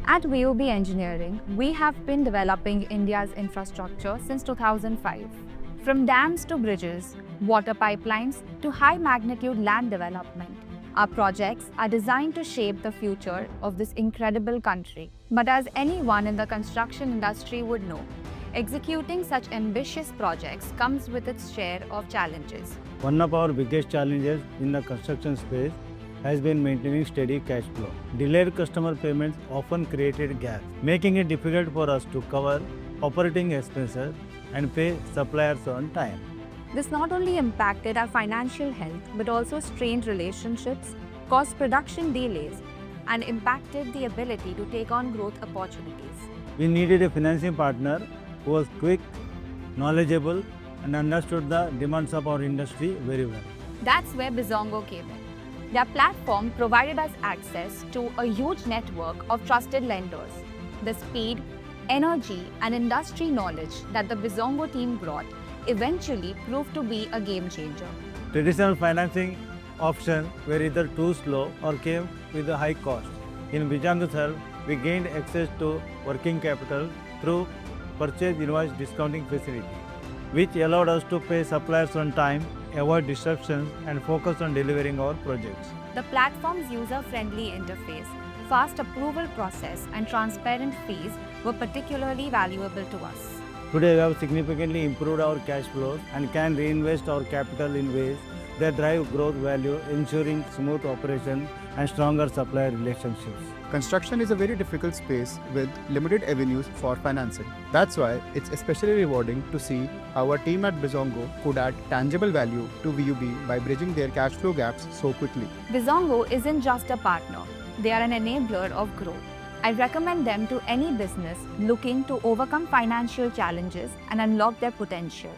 At VUB Engineering, we have been developing India's infrastructure since 2005. From dams to bridges, water pipelines to high-magnitude land development, our projects are designed to shape the future of this incredible country. But as anyone in the construction industry would know, executing such ambitious projects comes with its share of challenges. One of our biggest challenges in the construction space has been maintaining steady cash flow. Delayed customer payments often created gaps, making it difficult for us to cover operating expenses and pay suppliers on time. This not only impacted our financial health but also strained relationships, caused production delays, and impacted the ability to take on growth opportunities. We needed a financing partner who was quick, knowledgeable, and understood the demands of our industry very well. That's where Bizongo came in. Their platform provided us access to a huge network of trusted lenders. The speed, energy, and industry knowledge that the Bizongo team brought eventually proved to be a game changer. Traditional financing options were either too slow or came with a high cost. In Bizongo's help, we gained access to working capital through purchase invoice discounting facility, which allowed us to pay suppliers on time, avoid disruptions, and focus on delivering our projects. The platform's user-friendly interface, fast approval process, and transparent fees were particularly valuable to us. Today, we have significantly improved our cash flows and can reinvest our capital in ways that drive growth value, ensuring smooth operation and stronger supplier relationships. Construction is a very difficult space with limited avenues for financing. That's why it's especially rewarding to see our team at Bizongo could add tangible value to VUB by bridging their cash flow gaps so quickly. Bizongo isn't just a partner, they are an enabler of growth. I recommend them to any business looking to overcome financial challenges and unlock their potential.